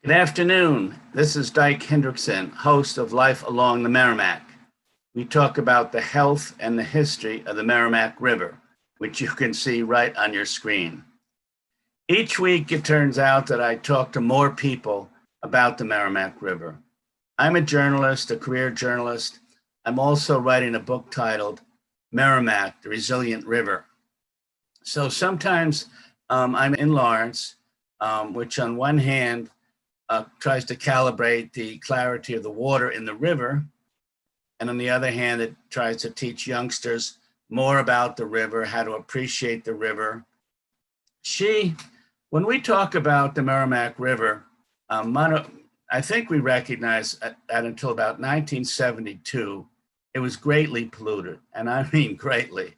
Good afternoon. This is Dyke Hendrickson, host of Life Along the Merrimack. We talk about the health and the history of the Merrimack River, which you can see right on your screen. Each week, it turns out that I talk to more people about the Merrimack River. I'm a journalist, a career journalist. I'm also writing a book titled Merrimack, the Resilient River. So sometimes I'm in Lawrence, which on one hand tries to calibrate the clarity of the water in the river. And on the other hand, it tries to teach youngsters more about the river, how to appreciate the river. When we talk about the Merrimack River, I think we recognize that until about 1972, it was greatly polluted. And I mean greatly.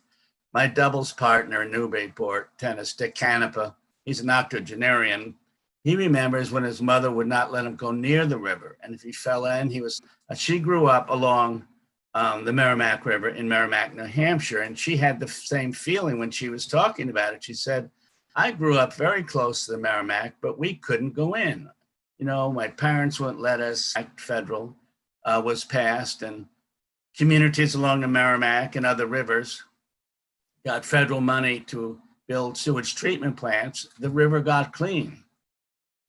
My doubles partner in Newburyport tennis, Dick Canepa, he's an octogenarian. He remembers when his mother would not let him go near the river. And if he fell in, she grew up along the Merrimack River in Merrimack, New Hampshire. And she had the same feeling when she was talking about it. She said, I grew up very close to the Merrimack, but we couldn't go in. You know, my parents wouldn't let us. Act Federal was passed, and communities along the Merrimack and other rivers got federal money to build sewage treatment plants. The river got clean.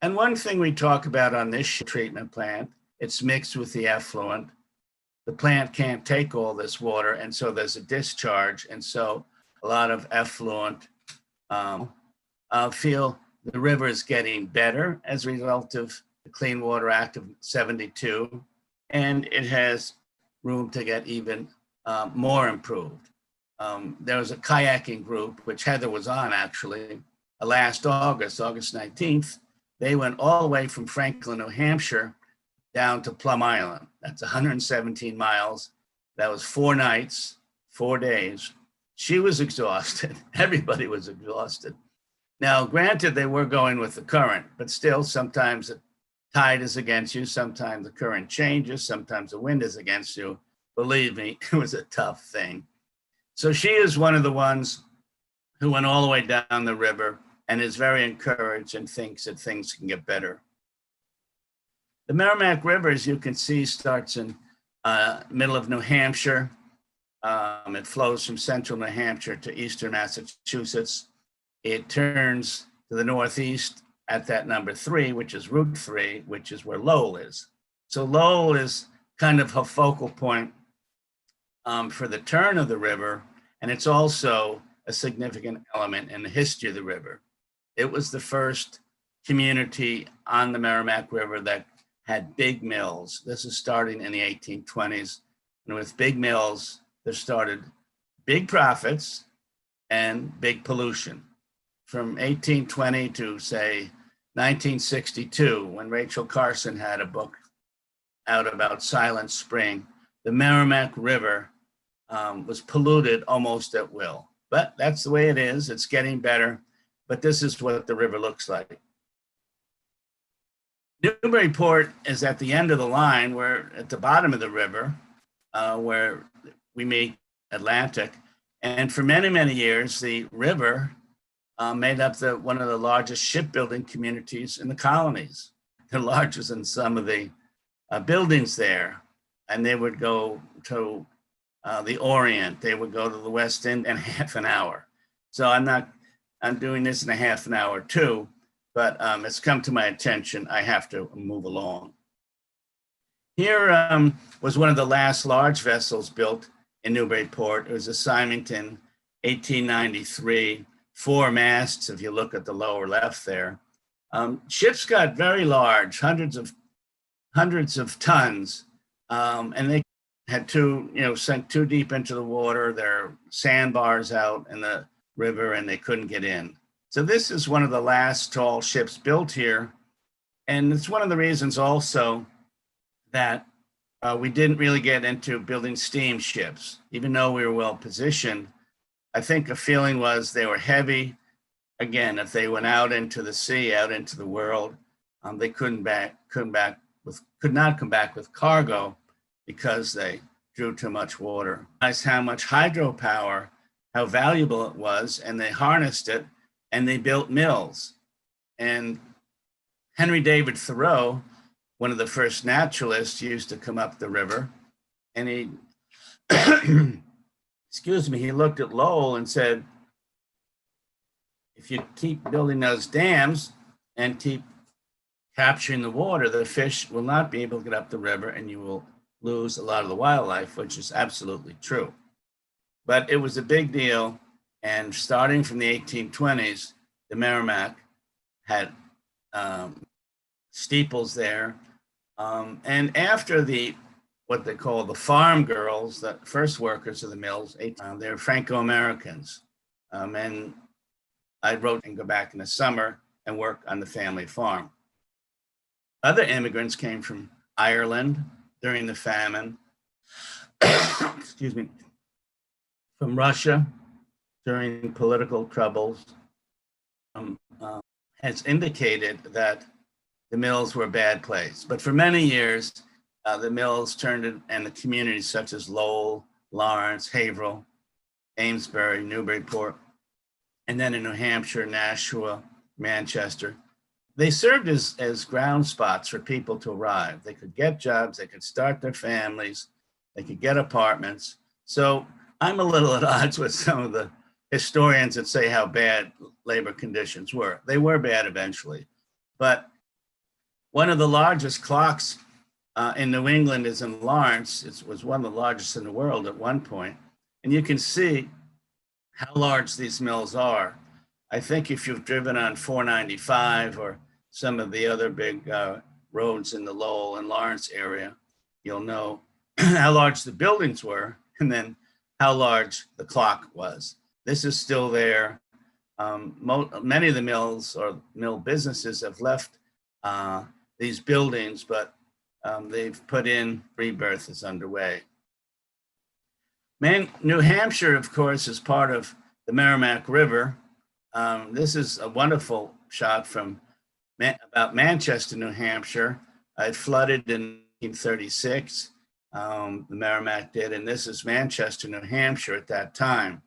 And one thing we talk about on this treatment plant, it's mixed with the effluent. The plant can't take all this water, and so there's a discharge. And so a lot of effluent feel the river is getting better as a result of the Clean Water Act of '72, and it has room to get even more improved. There was a kayaking group, which Heather was on actually, last August 19th. They went all the way from Franklin, New Hampshire, down to Plum Island. That's 117 miles. That was 4 nights, 4 days. She was exhausted. Everybody was exhausted. Now, granted, they were going with the current, but still, sometimes the tide is against you. Sometimes the current changes. Sometimes the wind is against you. Believe me, it was a tough thing. So she is one of the ones who went all the way down the river and is very encouraged and thinks that things can get better. The Merrimack River, as you can see, starts in middle of New Hampshire. It flows from central New Hampshire to eastern Massachusetts. It turns to the northeast at that number 3, which is Route 3, which is where Lowell is. So Lowell is kind of a focal point for the turn of the river, and it's also a significant element in the history of the river. It was the first community on the Merrimack River that had big mills. This is starting in the 1820s. And with big mills, there started big profits and big pollution. From 1820 to, say, 1962, when Rachel Carson had a book out about Silent Spring, the Merrimack River was polluted almost at will. But that's the way it is. It's getting better. But this is what the river looks like. Newburyport is at the end of the line. We're at the bottom of the river where we meet Atlantic. And for many, many years, the river made up one of the largest shipbuilding communities in the colonies. They're larger than some of the buildings there. And they would go to the Orient. They would go to the West End in half an hour. So I'm doing this in a half an hour too, but it's come to my attention. I have to move along. Here was one of the last large vessels built in Newburyport. It was a Symington, 1893, 4 masts, if you look at the lower left there. Ships got very large, hundreds of tons, and they had sunk too deep into the water. There are sandbars out in the river and they couldn't get in. So this is one of the last tall ships built here. And it's one of the reasons also that we didn't really get into building steamships, even though we were well positioned. I think the feeling was they were heavy. Again, if they went out into the sea, out into the world, they could not come back with cargo because they drew too much water. Realized how much hydropower, how valuable it was, and they harnessed it and they built mills. And Henry David Thoreau, one of the first naturalists, used to come up the river, and he, excuse me, he looked at Lowell and said, if you keep building those dams and keep capturing the water, the fish will not be able to get up the river and you will lose a lot of the wildlife, which is absolutely true. But it was a big deal. And starting from the 1820s, the Merrimack had steeples there. And after what they call the farm girls, the first workers of the mills, they're Franco-Americans. And I wrote and go back in the summer and work on the family farm. Other immigrants came from Ireland during the famine, excuse me, from Russia during political troubles, has indicated that the mills were a bad place. But for many years, the mills turned and the communities such as Lowell, Lawrence, Haverhill, Amesbury, Newburyport, and then in New Hampshire, Nashua, Manchester, they served as ground spots for people to arrive. They could get jobs, they could start their families, they could get apartments. So I'm a little at odds with some of the historians that say how bad labor conditions were. They were bad eventually. But one of the largest clocks in New England is in Lawrence. It was one of the largest in the world at one point. And you can see how large these mills are. I think if you've driven on 495 or some of the other big roads in the Lowell and Lawrence area, you'll know how large the buildings were and then how large the clock was. This is still there. Many of the mills or mill businesses have left these buildings, but they've put in rebirth is underway. New Hampshire, of course, is part of the Merrimack River. This is a wonderful shot from about Manchester, New Hampshire. It flooded in 1936. The Merrimack did, and this is Manchester, New Hampshire at that time.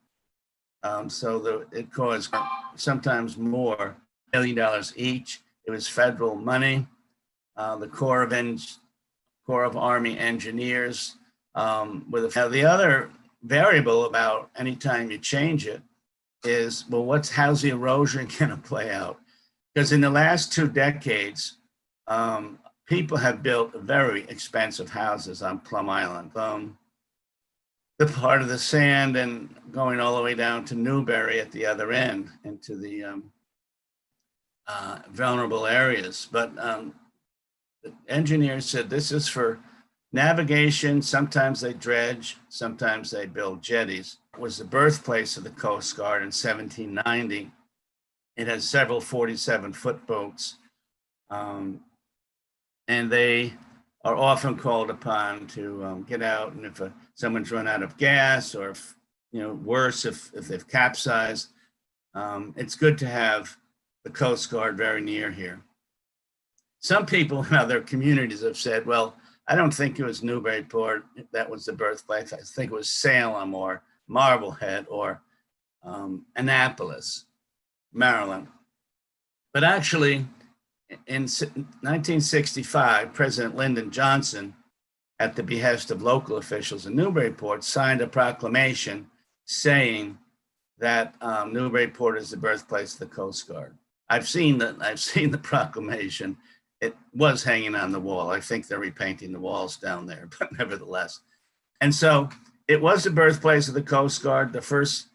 It caused sometimes more, $1 million each. It was federal money. The Corps of Army Engineers. The other variable about anytime you change it is, well, how's the erosion going to play out? Because in the last 2 decades, people have built very expensive houses on Plum Island. The part of the sand and going all the way down to Newbury at the other end into the vulnerable areas. But the engineers said this is for navigation. Sometimes they dredge, sometimes they build jetties. It was the birthplace of the Coast Guard in 1790. It has several 47-foot boats, and they are often called upon to get out, and if someone's run out of gas, or worse, if they've capsized, it's good to have the Coast Guard very near here. Some people in other communities have said, well, I don't think it was Newburyport that was the birthplace. I think it was Salem or Marblehead or Annapolis, Maryland. But actually, in 1965, President Lyndon Johnson, at the behest of local officials in Newburyport, signed a proclamation saying that Newburyport is the birthplace of the Coast Guard. I've seen the proclamation. It was hanging on the wall. I think they're repainting the walls down there, but nevertheless. And so it was the birthplace of the Coast Guard. The first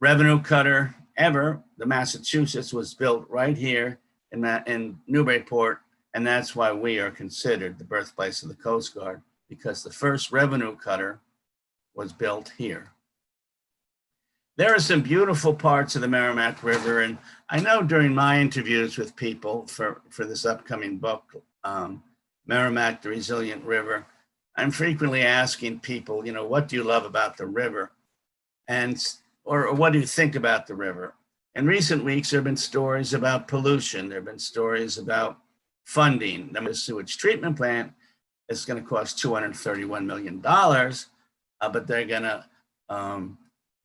revenue cutter ever, the Massachusetts, was built right here in Newburyport, and that's why we are considered the birthplace of the Coast Guard, because the first revenue cutter was built here. There are some beautiful parts of the Merrimack River, and I know during my interviews with people for this upcoming book, Merrimack, the Resilient River, I'm frequently asking people, what do you love about the river? Or what do you think about the river? In recent weeks, there have been stories about pollution. There have been stories about funding. The sewage treatment plant is going to cost $231 million, but they're going to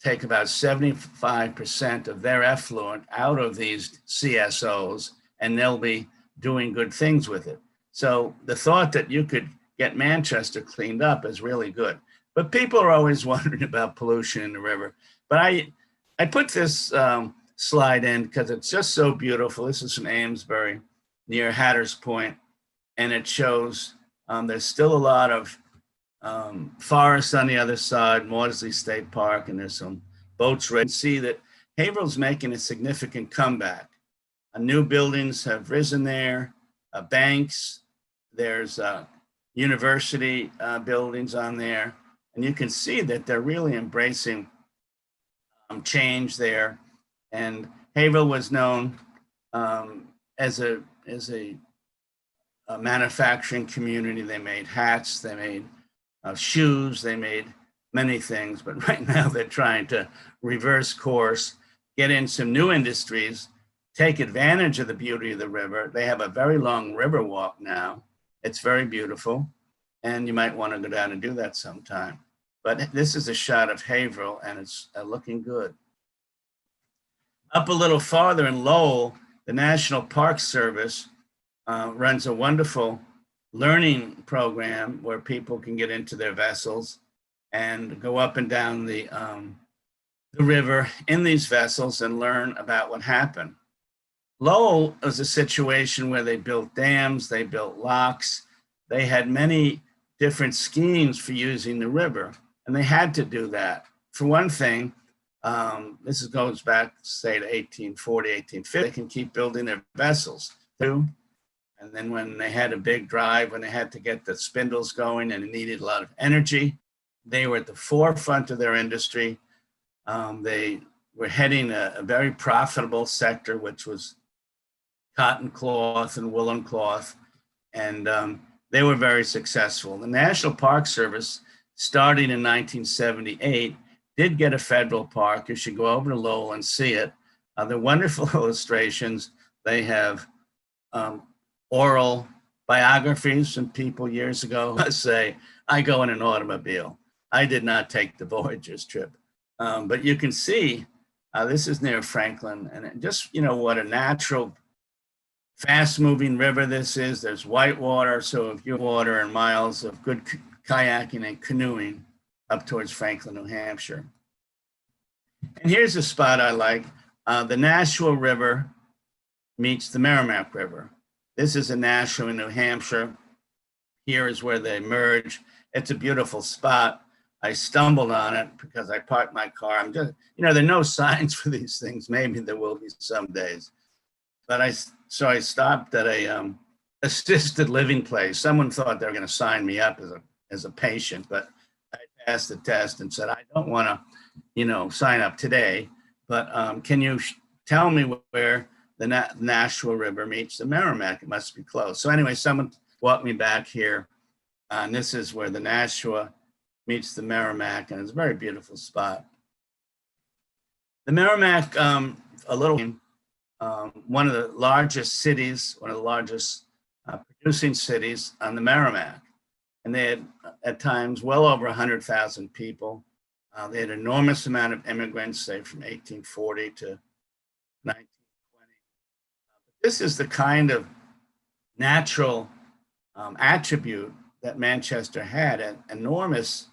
take about 75% of their effluent out of these CSOs, and they'll be doing good things with it. So the thought that you could get Manchester cleaned up is really good. But people are always wondering about pollution in the river. But I put this slide in because it's just so beautiful. This is from Amesbury near Hatters Point, and it shows there's still a lot of forest on the other side, Maudsley State Park, and there's some boats ready. You can see that Haverhill's making a significant comeback. New buildings have risen there, banks, there's university buildings on there, and you can see that they're really embracing change there. And Haverhill was known as a manufacturing community. They made hats, they made shoes, they made many things, but right now they're trying to reverse course, get in some new industries, take advantage of the beauty of the river. They have a very long river walk now. It's very beautiful, and you might want to go down and do that sometime. But this is a shot of Haverhill, and it's looking good. Up a little farther in Lowell, the National Park Service runs a wonderful learning program where people can get into their vessels and go up and down the river in these vessels and learn about what happened. Lowell was a situation where they built dams, they built locks, they had many different schemes for using the river, and they had to do that. For one thing, this goes back, say, to 1840, 1850, they can keep building their vessels too. And then when they had a big drive, when they had to get the spindles going and it needed a lot of energy, they were at the forefront of their industry. They were heading a very profitable sector, which was cotton cloth and woolen cloth. And they were very successful. The National Park Service, starting in 1978, did get a federal park. You should go over to Lowell and see it. They're wonderful illustrations. They have oral biographies from people years ago. I say, I go in an automobile. I did not take the Voyager's trip. But you can see, this is near Franklin, and just, what a natural, fast-moving river this is. There's white water, so if you water and miles of good kayaking and canoeing up towards Franklin, New Hampshire. And here's a spot I like. The Nashua River meets the Merrimack River. This is a Nashua in New Hampshire. Here is where they merge. It's a beautiful spot. I stumbled on it because I parked my car. I'm just, there are no signs for these things. Maybe there will be some days. But I stopped at a assisted living place. Someone thought they were going to sign me up as a patient, but I passed the test and said, I don't want to, sign up today, but can you tell me where the Nashua River meets the Merrimack? It must be close. So anyway, someone walked me back here, and this is where the Nashua meets the Merrimack, and it's a very beautiful spot. The Merrimack, one of the largest cities, one of the largest producing cities on the Merrimack. And they had, at times, well over 100,000 people. They had an enormous amount of immigrants, say, from 1840 to 1920. This is the kind of natural attribute that Manchester had, an enormous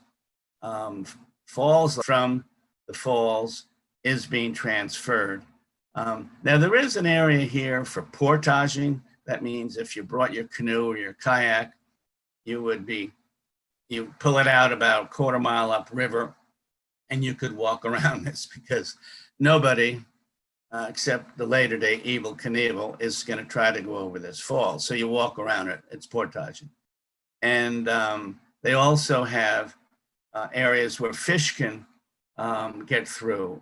falls from the falls is being transferred. Now, there is an area here for portaging. That means if you brought your canoe or your kayak, you pull it out about a quarter mile upriver, and you could walk around this because nobody, except the later day Evel Knievel, is going to try to go over this fall. So you walk around it. It's portaging. And they also have areas where fish can get through.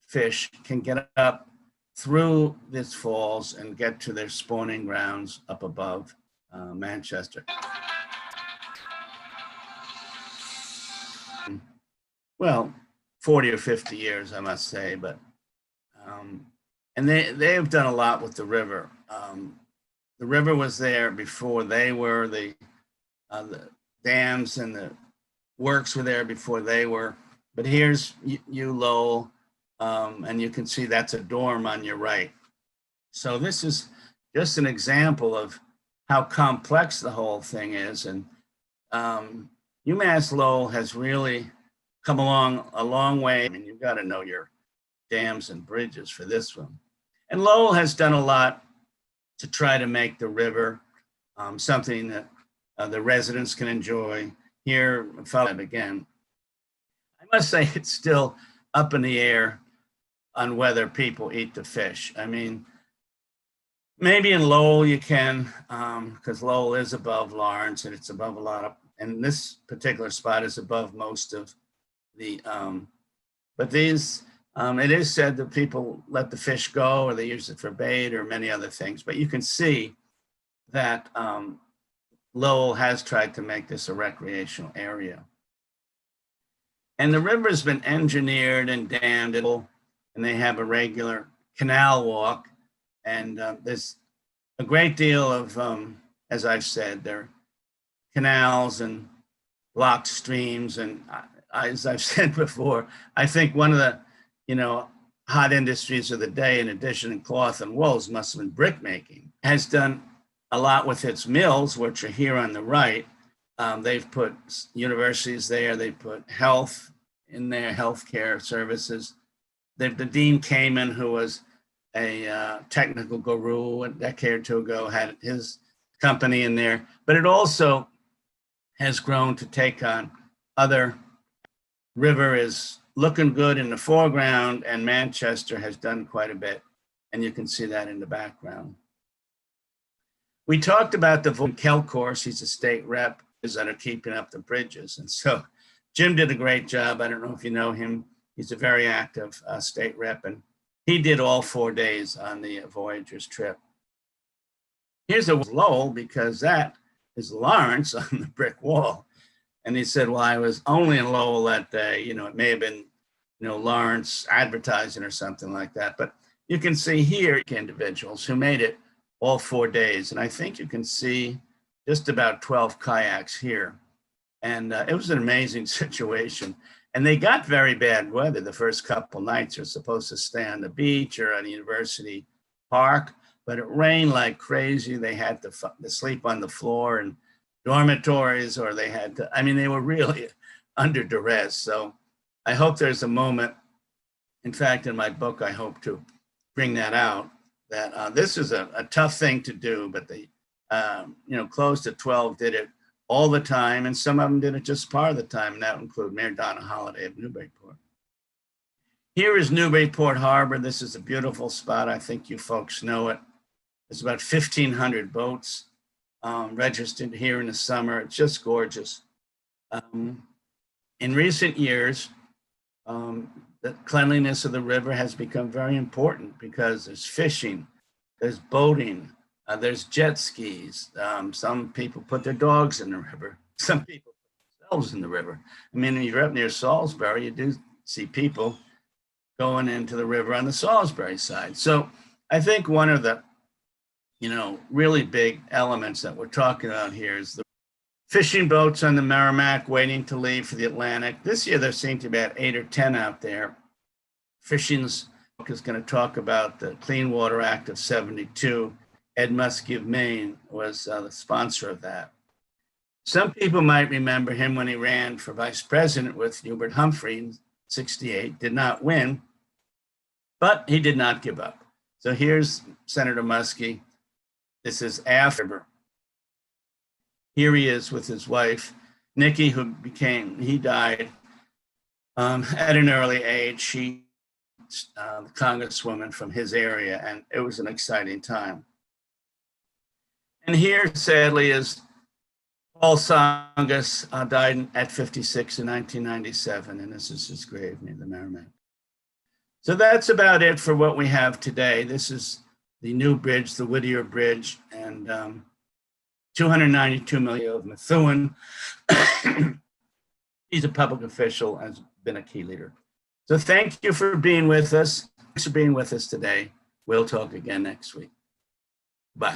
Fish can get up through these falls and get to their spawning grounds up above Manchester. Well, 40 or 50 years, I must say, but and they have done a lot with the river. The river was there before they were. The dams and the works were there before they were. But here's you, Lowell, and you can see that's a dorm on your right. So this is just an example of how complex the whole thing is. And UMass Lowell has really come along a long way. I mean, you've got to know your dams and bridges for this one. And Lowell has done a lot to try to make the river something that the residents can enjoy. Here, again, I must say it's still up in the air on whether people eat the fish. I mean, maybe in Lowell you can, because Lowell is above Lawrence and it's above a lot of, and this particular spot is above most of the, but these, it is said that people let the fish go or they use it for bait or many other things, but you can see that Lowell has tried to make this a recreational area. And the river has been engineered and dammed, and they have a regular canal walk. And there's a great deal of, as I've said, there are canals and blocked streams. And as I've said before, I think one of the, hot industries of the day, in addition to cloth and wools, must have been brick making. Has done a lot with its mills, which are here on the right. They've put universities there. They put health in there, healthcare services. The Dean Kamen, who was a technical guru a decade or two ago, had his company in there. But it also has grown to take on other. River is looking good in the foreground, and Manchester has done quite a bit. And you can see that in the background. We talked about the Kelcourse. He's a state rep that are keeping up the bridges. And so Jim did a great job. I don't know if you know him. He's a very active state rep, and he did all 4 days on the Voyagers trip. Here's a Lowell, because that is Lawrence on the brick wall. And he said, well, I was only in Lowell that day. It may have been, Lawrence advertising or something like that. But you can see here individuals who made it all 4 days. And I think you can see just about 12 kayaks here. And it was an amazing situation. And they got very bad weather the first couple nights. You're supposed to stay on the beach or on a university park, but it rained like crazy. They had to sleep on the floor in dormitories, or they had to, they were really under duress. So I hope there's a moment. In fact, in my book, I hope to bring that out, that this is a tough thing to do, but they, close to 12 did it all the time, and some of them did it just part of the time, and that would include Mayor Donna Holliday of Newburyport. Here is Newburyport Harbor. This is a beautiful spot. I think you folks know it. There's about 1,500 boats registered here in the summer. It's just gorgeous. In recent years, the cleanliness of the river has become very important because there's fishing, there's boating, there's jet skis. Some people put their dogs in the river. Some people put themselves in the river. When you're up near Salisbury, you do see people going into the river on the Salisbury side. So I think one of the, really big elements that we're talking about here is the fishing boats on the Merrimack waiting to leave for the Atlantic. This year, there seem to be about 8 or 10 out there. Fishing's book is going to talk about the Clean Water Act of '72. Ed Muskie of Maine was the sponsor of that. Some people might remember him when he ran for vice president with Hubert Humphrey in '68, did not win, but he did not give up. So here's Senator Muskie. This is after. Here he is with his wife, Nikki, he died at an early age. She, the congresswoman from his area, and it was an exciting time. And here, sadly, is Paul Songus, died at 56 in 1997, and this is his grave near the Merrimack. So that's about it for what we have today. This is the new bridge, the Whittier Bridge, and 292 million of Methuen. He's a public official, has been a key leader. So thank you for being with us. Thanks for being with us today. We'll talk again next week.